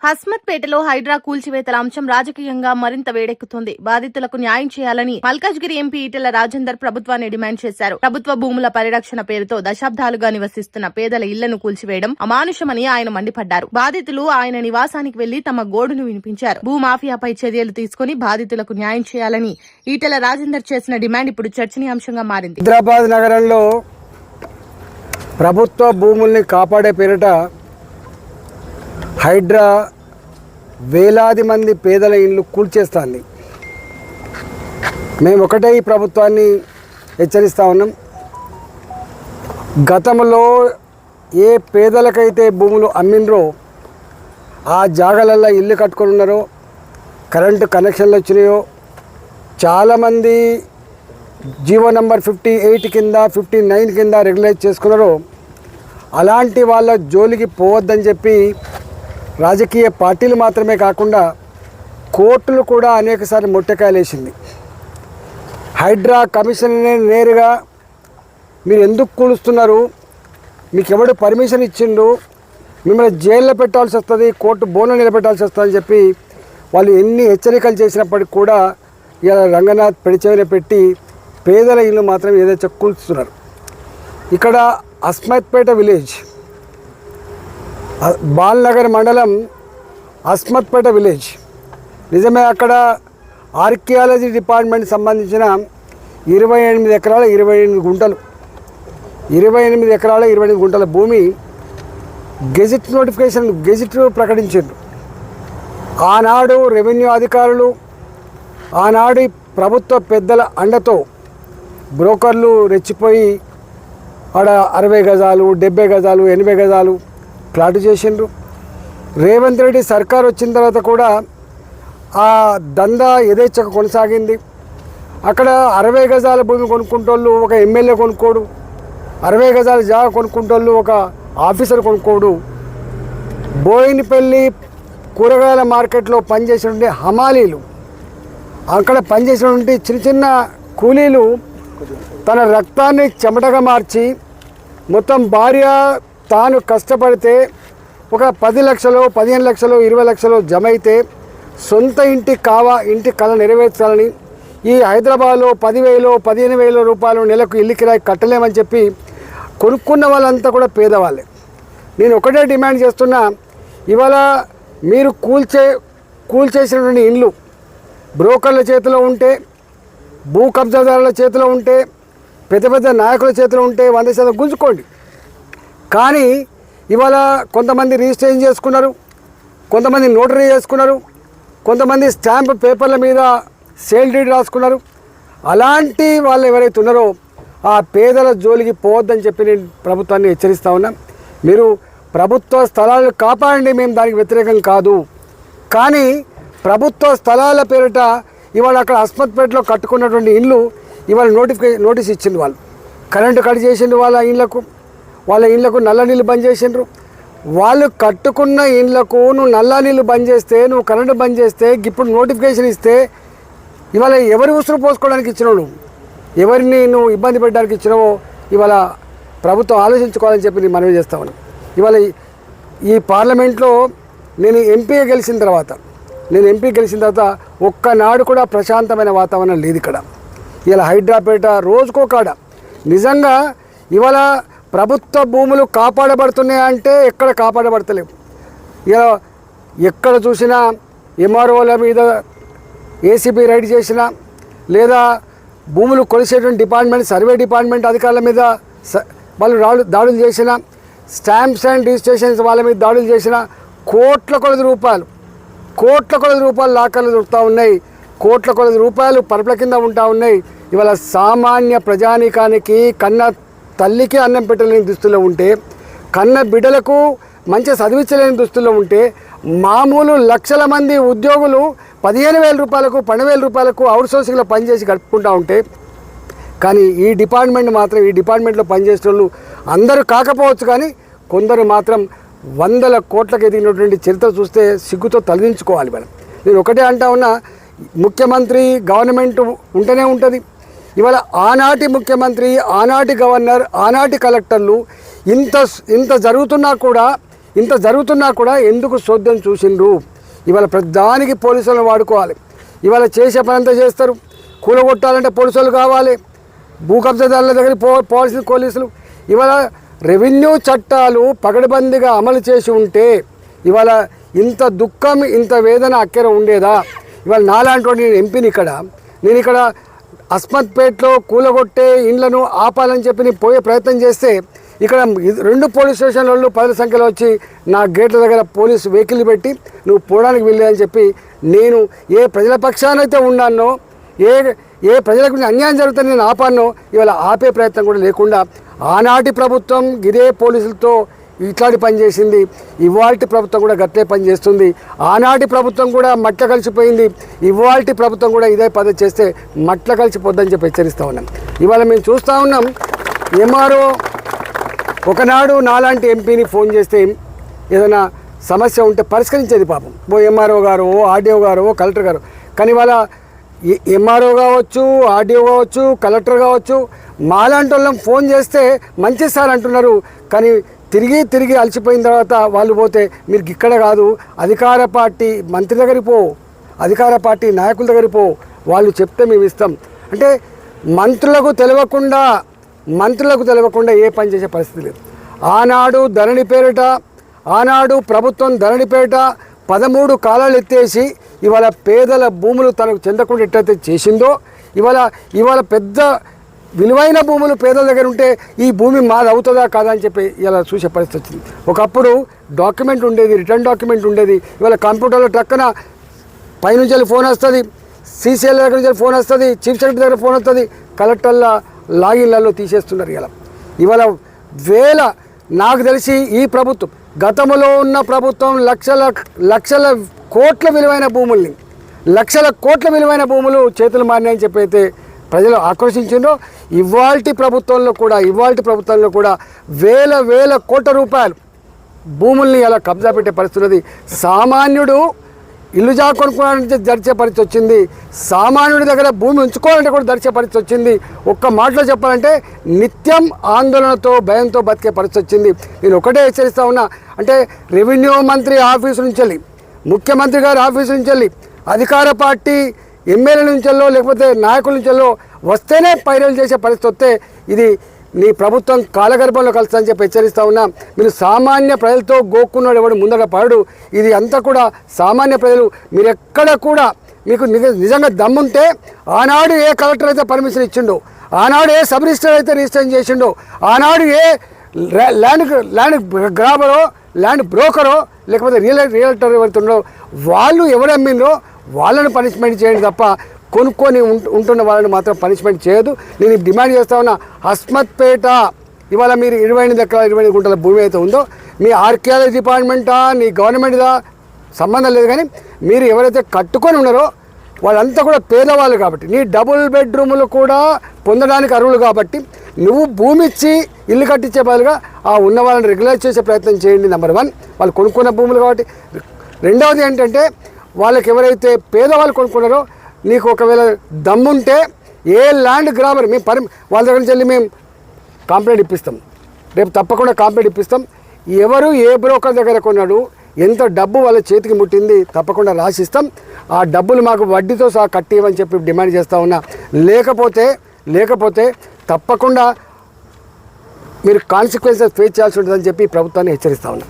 హస్మత్పేటలో హైడ్రా కూల్చివేతల అంశం రాజకీయంగా మరింత వేడెక్కుతుంది. బాధితులకు న్యాయం చేయాలని మల్కాజ్గిరి ఎంపీ ఈటెల రాజేందర్ ప్రభుత్వాన్ని డిమాండ్ చేశారు. ప్రభుత్వ భూముల పరిరక్షణ పేరుతో దశాబ్దాలుగా నివసిస్తున్న పేదల ఇళ్లను కూల్చివేయడం అమానుషమని ఆయన మండిపడ్డారు. బాధితులు ఆయన నివాసానికి వెళ్లి తమ గోడును వినిపించారు. భూమాఫియాపై చర్యలు తీసుకుని బాధితులకు న్యాయం చేయాలని ఈటెల రాజేందర్ చేసిన డిమాండ్ ఇప్పుడు చర్చనీయాంశంగా మారింది. హైదరాబాద్ నగరంలో ప్రభుత్వ భూముల్ని కాపాడే పేరిట హైడ్రా వేలాది మంది పేదల ఇళ్ళు కూల్చేస్తుంది. మేము ఒకటే ఈ ప్రభుత్వాన్ని హెచ్చరిస్తూ ఉన్నాం. గతంలో ఏ పేదలకైతే భూములు అమ్మినరో ఆ జాగాలల్లో ఇల్లు కట్టుకొని ఉన్నారో, కరెంటు కనెక్షన్లు వచ్చినాయో, చాలామంది జీవో నంబర్ 58 కింద 59 కింద రెగ్యులైజ్ చేసుకున్నారో అలాంటి వాళ్ళ జోలికి పోవద్దని చెప్పి రాజకీయ పార్టీలు మాత్రమే కాకుండా కోర్టులు కూడా అనేకసార్లు మొట్టకాయలు వేసింది. హైడ్రా కమిషన్నే నేరుగా మీరు ఎందుకు కూలుస్తున్నారు, మీకు ఎవడు పర్మిషన్ ఇచ్చిండు, మిమ్మల్ని జైల్లో పెట్టాల్సి వస్తుంది, కోర్టు బోన్లో నిలబెట్టాల్సి వస్తుంది అని చెప్పి వాళ్ళు ఎన్ని హెచ్చరికలు చేసినప్పటికి కూడా ఇలా రంగనాథ్ పెడిచెవిన పెట్టి పేదల ఇల్లు మాత్రం ఏదైతే కూల్స్తున్నారు. ఇక్కడ హస్మత్పేట విలేజ్, బాల్నగర్ మండలం హస్మత్పేట విలేజ్, నిజమే అక్కడ ఆర్కియాలజీ డిపార్ట్మెంట్ సంబంధించిన 28 ఎకరాల 28 గుంటలు 28 ఎకరాల 28 గుంటల భూమి గెజిట్ నోటిఫికేషన్ గెజిట్ ప్రకటించారు. ఆనాడు రెవెన్యూ అధికారులు, ఆనాడు ప్రభుత్వ పెద్దల అండతో బ్రోకర్లు రెచ్చిపోయి ఆడ 60 గజాలు 70 గజాలు 80 గజాలు ప్లాటు చేసిండ్రు. రేవంత్ రెడ్డి సర్కార్ వచ్చిన తర్వాత కూడా ఆ దందా యథేచ్ఛగా కొనసాగింది. అక్కడ 60 గజాల భూమి కొనుక్కుంటోళ్ళు ఒక ఎమ్మెల్యే కొనుక్కోడు, 60 గజాల జాగా కొనుక్కుంటోళ్ళు ఒక ఆఫీసర్ కొనుక్కోడు. బోయినపల్లి కూరగాయల మార్కెట్లో పనిచేసినటువంటి హమాలీలు, అక్కడ పనిచేసినటువంటి చిన్న చిన్న కూలీలు తన రక్తాన్ని చెమటగా మార్చి మొత్తం భార్య తాను కష్టపడితే ఒక 10 లక్షలు 15 లక్షలు 20 లక్షలు జమ అయితే సొంత ఇంటి కళ నెరవేర్చాలని ఈ హైదరాబాద్లో 10,000 15,000 రూపాయలు నెలకు ఇల్లు కిరాయి కట్టలేమని చెప్పి కొనుక్కున్న వాళ్ళంతా కూడా పేదవాళ్ళే. నేను ఒకటే డిమాండ్ చేస్తున్నా, ఇవాళ మీరు కూల్చేసినటువంటి ఇండ్లు బ్రోకర్ల చేతిలో ఉంటే, భూ కబ్జాదారుల చేతిలో ఉంటే, పెద్ద పెద్ద నాయకుల చేతిలో ఉంటే 100% గుంజుకోండి. కానీ ఇవాళ కొంతమంది రిజిస్ట్రేషన్ చేసుకున్నారు, కొంతమంది నోటరీ చేసుకున్నారు, కొంతమంది స్టాంప్ పేపర్ల మీద సేల్ డీడ్ రాసుకున్నారు. అలాంటి వాళ్ళు ఎవరైతే ఉన్నారో ఆ పేదల జోలికి పోవద్దని చెప్పి నేను ప్రభుత్వాన్ని హెచ్చరిస్తూ ఉన్నా. మీరు ప్రభుత్వ స్థలాలను కాపాడండి, మేము దానికి వ్యతిరేకం కాదు. కానీ ప్రభుత్వ స్థలాల పేరిట ఇవాళ అక్కడ హస్మత్పేటలో కట్టుకున్నటువంటి ఇల్లు ఇవాళ నోటీస్ ఇచ్చింది. వాళ్ళు కరెంటు కట్ చేసిండ్రు, వాళ్ళ ఇళ్లకు నల్ల నీళ్ళు బంద్ చేసిండ్రు. వాళ్ళు కట్టుకున్న ఇళ్లకు నువ్వు నల్ల నీళ్ళు బంద్ చేస్తే, నువ్వు కరెంటు బంద్ చేస్తే, ఇప్పుడు నోటిఫికేషన్ ఇస్తే ఇవాళ ఎవరి ఉసురు పోసుకోవడానికి ఇచ్చినావు, నువ్వు ఎవరిని నువ్వు ఇబ్బంది పెట్టడానికి ఇచ్చినావో ఇవాళ ప్రభుత్వం ఆలోచించుకోవాలని చెప్పి నేను మనవి చేస్తా ఉన్నాను. ఇవాళ ఈ పార్లమెంట్లో నేను ఎంపీ గెలిచిన తర్వాత ఒక్కనాడు కూడా ప్రశాంతమైన వాతావరణం లేదు ఇక్కడ. ఇలా హైడ్రాపేట రోజుకోకాడ నిజంగా ఇవాళ ప్రభుత్వ భూములు కాపాడబడుతున్నాయంటే ఎక్కడ కాపాడబడతలేవు. ఇలా ఎక్కడ చూసినా ఎంఆర్ఓల మీద ఏసీబీ రైడ్ చేసినా, లేదా భూములు కొలిసేటువంటి డిపార్ట్మెంట్ సర్వే డిపార్ట్మెంట్ అధికారుల మీద వాళ్ళు దాడులు చేసినా, స్టాంప్స్ అండ్ రిజిస్ట్రేషన్స్ వాళ్ళ మీద దాడులు చేసినా కోట్ల కొలది రూపాయలు లాకర్లు దొరుకుతూ ఉన్నాయి, కోట్ల కొలది రూపాయలు పరుపుల కింద ఉంటా ఉన్నాయి. ఇవాళ సామాన్య ప్రజానీకానికి కన్న తల్లికి అన్నం పెట్టలేని దుస్తుల్లో ఉంటే, కన్న బిడ్డలకు మంచి చదివించలేని దుస్తుల్లో ఉంటే, మామూలు లక్షల మంది ఉద్యోగులు 15,000 రూపాయలకు 12,000 రూపాయలకు అవుట్సోర్సింగ్లో పనిచేసి గడుపుకుంటూ ఉంటే, కానీ ఈ డిపార్ట్మెంట్లో పనిచేసే వాళ్ళు అందరూ కాకపోవచ్చు, కానీ కొందరు మాత్రం 100 కోట్లకు ఎదిగినటువంటి చరిత్ర చూస్తే సిగ్గుతో తలదించుకోవాలి. మేడం నేను ఒకటే అంటా ఉన్నా, ముఖ్యమంత్రి గవర్నమెంట్ ఉంటూనే ఉంటుంది. ఇవాళ ఆనాటి ముఖ్యమంత్రి, ఆనాటి గవర్నర్, ఆనాటి కలెక్టర్లు ఇంత జరుగుతున్నా కూడా ఇంత జరుగుతున్నా కూడా ఎందుకు చోద్యం చూసిండ్రు? ఇవాళ ప్రధానికి పోలీసులను వాడుకోవాలి. ఇవాళ చేసే పని అంతా చేస్తారు. కూలగొట్టాలంటే పోలీసులు కావాలి, భూ కబ్జాదారుల దగ్గర పోవాల్సిన పోలీసులు. ఇవాళ రెవెన్యూ చట్టాలు పగడబందీగా అమలు చేసి ఉంటే ఇవాళ ఇంత దుఃఖం, ఇంత వేదన అక్కర ఉండేదా? ఇవాళ నాలాంటి నేను ఎంపీని నేను ఇక్కడ అస్మత్పేటలో కూలగొట్టే ఇండ్లను ఆపాలని చెప్పి నేను పోయే ప్రయత్నం చేస్తే ఇక్కడ 2 పోలీస్ స్టేషన్ల వాళ్ళు 10 సంఖ్యలో వచ్చి నా గేట్ల దగ్గర పోలీసు వెహికల్ పెట్టి నువ్వు పోవడానికి వెళ్ళేదని చెప్పి నేను ఏ ప్రజల పక్షానైతే ఉన్నానో, ఏ ప్రజలకు అన్యాయం జరుగుతుంది నేను ఆపానో ఇవాళ ఆపే ప్రయత్నం కూడా లేకుండా ఆనాటి ప్రభుత్వం ఇదే పోలీసులతో ఇట్లాంటి పని చేసింది. ఇవాల్టి ప్రభుత్వం కూడా గట్టే పని చేస్తుంది. ఆనాటి ప్రభుత్వం కూడా మట్ల కలిసిపోయింది. ఇవాల్టి ప్రభుత్వం కూడా ఇదే పద్ధతి చేస్తే మట్ల కలిసిపోద్దని చెప్పి హెచ్చరిస్తూ ఉన్నాం. ఇవాళ మేము చూస్తూ ఉన్నాం, ఎంఆర్ఓ ఒకనాడు నాలాంటి ఎంపీని ఫోన్ చేస్తే ఏదైనా సమస్య ఉంటే పరిష్కరించేది పాపం. ఎంఆర్ఓ గారు, ఆర్డీఓ గారు, కలెక్టర్ గారు. కానీ వాళ్ళ ఎంఆర్ఓ కావచ్చు, ఆర్డీఓ కావచ్చు, కలెక్టర్ కావచ్చు, మాలాంటి వాళ్ళం ఫోన్ చేస్తే మంచి సార్ అంటున్నారు. కానీ తిరిగి అలసిపోయిన తర్వాత వాళ్ళు పోతే మీరు ఇక్కడ కాదు, అధికార పార్టీ మంత్రి దగ్గరికి పో, అధికార పార్టీ నాయకుల దగ్గరికి పో, వాళ్ళు చెప్తే మేము ఇస్తాం అంటే మంత్రులకు తెలియకుండా ఏ పని చేసే పరిస్థితి లేదు. ఆనాడు ప్రభుత్వం ధరణి పేరిట 13 కాలాలు ఎత్తేసి ఇవాళ పేదల భూములు తనకు చెందకుండా ఎట్లయితే చేసిందో ఇవాళ పెద్ద విలువైన భూములు పేదల దగ్గర ఉంటే ఈ భూమి మాది అవుతుందా కాదా అని చెప్పి ఇలా చూసే పరిస్థితి వచ్చింది. ఒకప్పుడు డాక్యుమెంట్ ఉండేది, రిటర్న్ డాక్యుమెంట్ ఉండేది. ఇవాళ కంప్యూటర్లో టక్కన పైనుంచి ఫోన్ వస్తుంది, సీసీఎల్ దగ్గర నుంచి ఫోన్ వస్తుంది, చీఫ్ సెక్రటరీ దగ్గర ఫోన్ వస్తుంది, కలెక్టర్ల లాగిన్లలో తీసేస్తున్నారు. ఇవాళ నాకు తెలిసి ఈ ప్రభుత్వం గతంలో ఉన్న ప్రభుత్వం లక్షల కోట్ల విలువైన భూములు చేతులు మారినాయని చెప్పి అయితే ప్రజలు ఆక్రోశించిండ్రో ఇవాల్టి ప్రభుత్వంలో కూడా వేల కోట్ల రూపాయలు భూముల్ని అలా కబ్జా పెట్టే పరిస్థితి. సామాన్యుడు ఇల్లు కొనుక్కోవాలంటే దర్చే పరిస్థితి వచ్చింది. సామాన్యుడి దగ్గర భూమి ఉంచుకోవాలంటే కూడా దర్చే పరిస్థితి వచ్చింది. ఒక్క మాటలో చెప్పాలంటే నిత్యం ఆందోళనతో భయంతో బతికే పరిస్థితి వచ్చింది. నేను ఒకటే హెచ్చరిస్తా ఉన్నా, అంటే రెవెన్యూ మంత్రి ఆఫీసు నుంచి, ముఖ్యమంత్రి గారి ఆఫీసు నుంచి, అధికార పార్టీ ఎమ్మెల్యే నుంచెల్లో లేకపోతే నాయకుల నుంచెల్లో వస్తేనే పైరలు చేసే పరిస్థితి వస్తే ఇది నీ ప్రభుత్వం కాలగర్భంలో కలుస్తుందని చెప్పి హెచ్చరిస్తూ ఉన్నా. మీరు సామాన్య ప్రజలతో గోక్కున్నాడు ఎవడు ముందర పడు. ఇది అంతా కూడా సామాన్య ప్రజలు. మీరు ఎక్కడ కూడా మీకు నిజంగా దమ్ముంటే ఆనాడు ఏ కలెక్టర్ అయితే పర్మిషన్ ఇచ్చిండో, ఆనాడు ఏ సబ్ రిజిస్టర్ అయితే రిజిస్ట్రేషన్ చేసిండో, ఆనాడు ఏ ల్యాండ్ గ్రాబరో, ల్యాండ్ బ్రోకరో లేకపోతే రియల్టర్ ఎవరుతుండో వాళ్ళు ఎవరు అమ్మిందో వాళ్ళను పనిష్మెంట్ చేయండి తప్ప కొనుక్కొని ఉంటున్న వాళ్ళని మాత్రం పనిష్మెంట్ చేయదు. నేను డిమాండ్ చేస్తా ఉన్నా, అస్మత్పేట ఇవాళ మీరు 28 ఎకరాల 28 గుంటల భూమి అయితే ఉందో మీ ఆర్కియాలజీ డిపార్ట్మెంటా నీ గవర్నమెంట్దా సంబంధం లేదు. కానీ మీరు ఎవరైతే కట్టుకొని ఉన్నారో వాళ్ళంతా కూడా పేదవాళ్ళు కాబట్టి నీ డబుల్ బెడ్రూములు కూడా పొందడానికి అర్హులు కాబట్టి నువ్వు భూమి ఇచ్చి ఇల్లు కట్టించే బదులుగా ఆ ఉన్న వాళ్ళని రెగ్యులైజ్ చేసే ప్రయత్నం చేయండి. నెంబర్ 1 వాళ్ళు కొనుక్కున్న భూములు కాబట్టి. రెండవది ఏంటంటే వాళ్ళకి ఎవరైతే పేదవాళ్ళు కొనుక్కున్నారో నీకు ఒకవేళ దమ్ముంటే ఏ ల్యాండ్ గ్రాబర్ వాళ్ళ దగ్గర నుంచి వెళ్ళి మేము కంప్లైంట్ ఇప్పిస్తాం. రేపు తప్పకుండా కంప్లైంట్ ఇప్పిస్తాం. ఎవరు ఏ బ్రోకర్ దగ్గర కొన్నాడు, ఎంత డబ్బు వాళ్ళ చేతికి ముట్టింది తప్పకుండా రాసిస్తాం. ఆ డబ్బులు మాకు వడ్డీతో సహా కట్టివని చెప్పి డిమాండ్ చేస్తూ ఉన్నా. లేకపోతే తప్పకుండా మీరు కాన్సిక్వెన్సెస్ ఫేస్ చేయాల్సి ఉంటుందని చెప్పి ప్రభుత్వాన్ని హెచ్చరిస్తూ ఉన్నా.